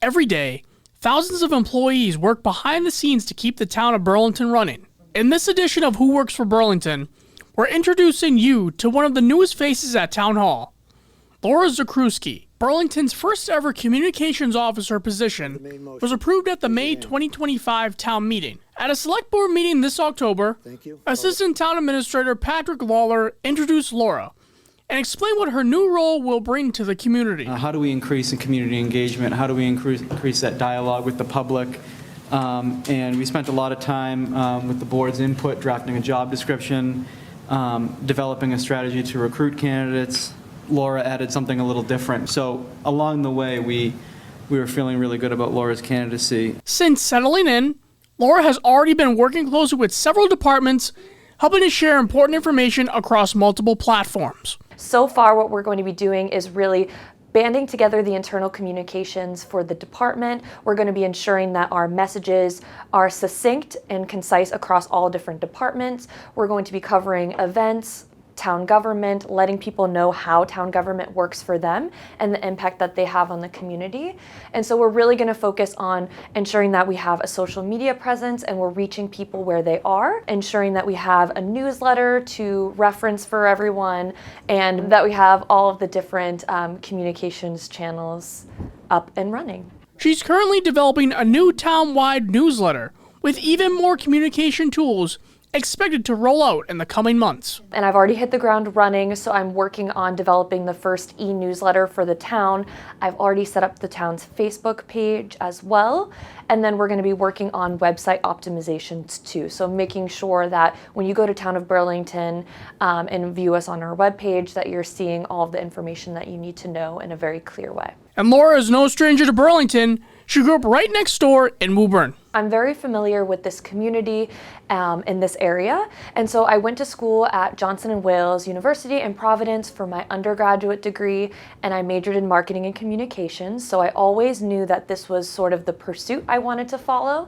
Every day, thousands of employees work behind the scenes to keep the town of Burlington running. In this edition of Who Works for Burlington, we're introducing you to one of the newest faces at Town Hall, Laura Zakrewski. Burlington's first ever communications officer position was approved at the May 2025 town meeting. At a select board meeting this October, Assistant Town Administrator Patrick Lawler introduced Laura and explained what her new role will bring to the community. How do we increase in community engagement? How do we increase that dialogue with the public? And we spent a lot of time with the board's input, drafting a job description, developing a strategy to recruit candidates. Laura added something a little different. So along the way, we were feeling really good about Laura's candidacy. Since settling in, Laura has already been working closely with several departments, helping to share important information across multiple platforms. So far, what we're going to be doing is really banding together the internal communications for the department. We're going to be ensuring that our messages are succinct and concise across all different departments. We're going to be covering events, town government, letting people know how town government works for them and the impact that they have on the community. And so we're really going to focus on ensuring that we have a social media presence and we're reaching people where they are, ensuring that we have a newsletter to reference for everyone, and that we have all of the different communications channels up and running. She's currently developing a new town-wide newsletter with even more communication tools expected to roll out in the coming months. And I've already hit the ground running, so I'm working on developing the first e-newsletter for the town. I've already set up the town's Facebook page as well, and then we're going to be working on website optimizations too. So making sure that when you go to Town of Burlington and view us on our webpage, that you're seeing all of the information that you need to know in a very clear way. And Laura is no stranger to Burlington. She grew up right next door in Woburn. I'm very familiar with this community in this area, and so I went to school at Johnson & Wales University in Providence for my undergraduate degree, and I majored in marketing and communications, so I always knew that this was sort of the pursuit I wanted to follow.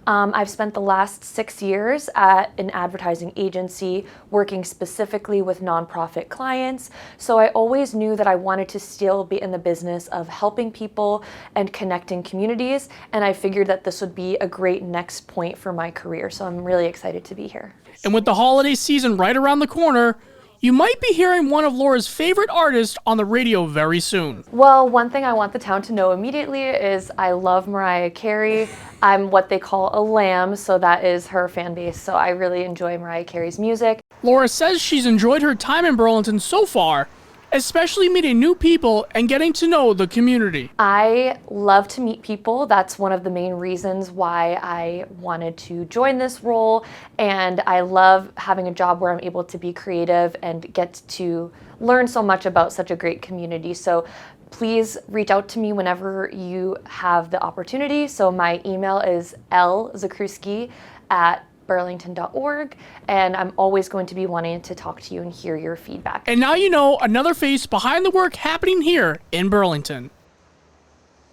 I've spent the last 6 years at an advertising agency working specifically with nonprofit clients, so I always knew that I wanted to still be in the business of helping people and connecting communities, and I figured that this would be a great next point for my career, so I'm really excited to be here. And with the holiday season right around the corner, you might be hearing one of Laura's favorite artists on the radio very soon. Well, one thing I want the town to know immediately is I love Mariah Carey. I'm what they call a lamb, so that is her fan base, so I really enjoy Mariah Carey's music. Laura says she's enjoyed her time in Burlington so far, especially meeting new people and getting to know the community. I love to meet people. That's one of the main reasons why I wanted to join this role, and I love having a job where I'm able to be creative and get to learn so much about such a great community. So please reach out to me whenever you have the opportunity. So my email is lzakrewski@burlington.org, and I'm always going to be wanting to talk to you and hear your feedback. And now you know another face behind the work happening here in Burlington.